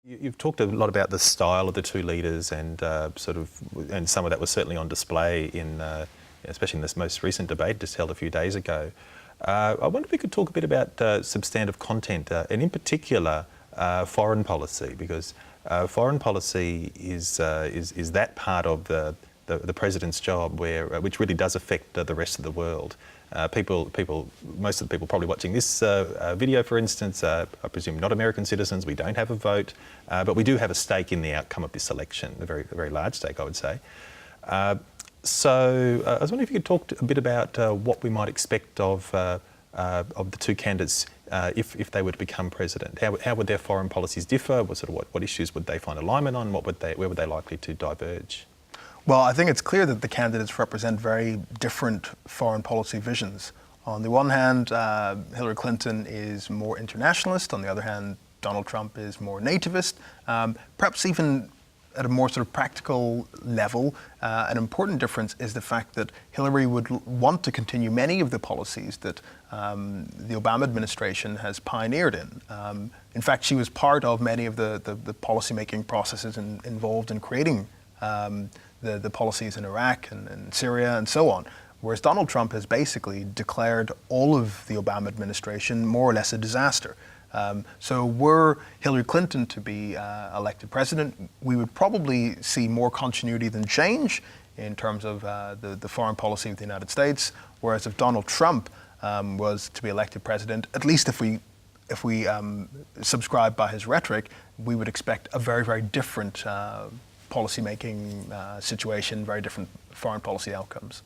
You've talked a lot about the style of the two leaders, and and some of that was certainly on display in, especially in this most recent debate just held a few days ago. I wonder if we could talk a bit about substantive content, and in particular foreign policy, because foreign policy is that part of the president's job which really does affect the rest of the world. Most of the people probably watching this video, for instance, I presume not American citizens. We don't have a vote, but we do have a stake in the outcome of this election, a very large stake, I would say. So I was wondering if you could talk a bit about what we might expect of the two candidates if they were to become president. How would their foreign policies differ? What issues would they find alignment on? Where would they likely to diverge? Well, I think it's clear that the candidates represent very different foreign policy visions. On the one hand, Hillary Clinton is more internationalist. On the other hand, Donald Trump is more nativist. Perhaps even at a more sort of practical level, an important difference is the fact that Hillary would want to continue many of the policies that the Obama administration has pioneered in. In fact, she was part of many of the policy-making processes involved in creating the policies in Iraq and Syria and so on, whereas Donald Trump has basically declared all of the Obama administration more or less a disaster. So were Hillary Clinton to be elected president, we would probably see more continuity than change in terms of the foreign policy of the United States, whereas if Donald Trump was to be elected president, at least if we subscribe by his rhetoric, we would expect a very different policy-making situation, very different foreign policy outcomes.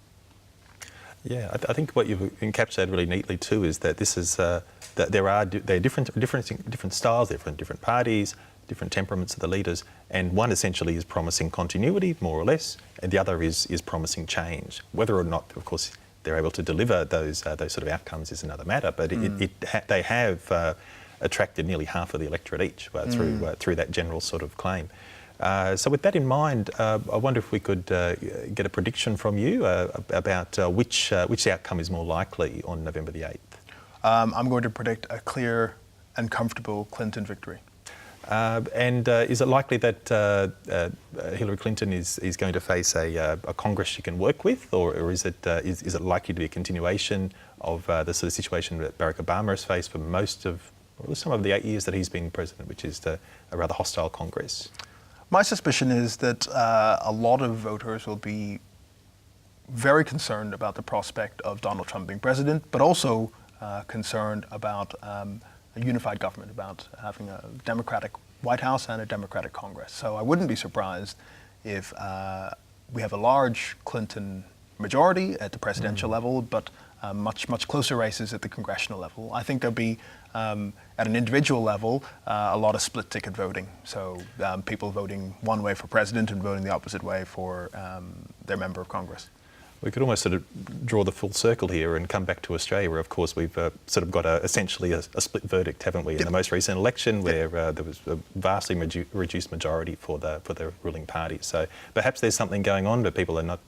Yeah, I think what you've encapsulated really neatly too is that this is that there are different styles, different parties, different temperaments of the leaders, and one essentially is promising continuity, more or less, and the other is promising change. Whether or not, of course, they're able to deliver those sort of outcomes is another matter. But they have attracted nearly half of the electorate each through that general sort of claim. So with that in mind, I wonder if we could get a prediction from you about which outcome is more likely on November the 8th. I'm going to predict a clear and comfortable Clinton victory. And is it likely that Hillary Clinton is going to face a Congress she can work with, or is it likely to be a continuation of the sort of situation that Barack Obama has faced for some of the 8 years that he's been president, which is a rather hostile Congress? My suspicion is that a lot of voters will be very concerned about the prospect of Donald Trump being president, but also concerned about a unified government, about having a Democratic White House and a Democratic Congress. So I wouldn't be surprised if we have a large Clinton majority at the presidential level, but much closer races at the congressional level. I think there'll be, at an individual level, a lot of split ticket voting. So people voting one way for president and voting the opposite way for their member of Congress. We could almost sort of draw the full circle here and come back to Australia, where of course we've sort of got essentially a split verdict, haven't we, in the most recent election, where there was a vastly reduced majority for the ruling party. So perhaps there's something going on, but people are not,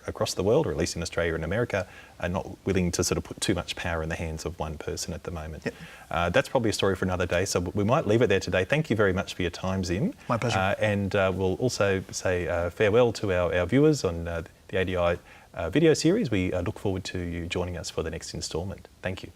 across the world, or at least in Australia and America, are not willing to sort of put too much power in the hands of one person at the moment. That's probably a story for another day, so we might leave it there today. Thank you very much for your time, Zim. My pleasure. And we'll also say farewell to our viewers on the ADI video series. We look forward to you joining us for the next instalment. Thank you.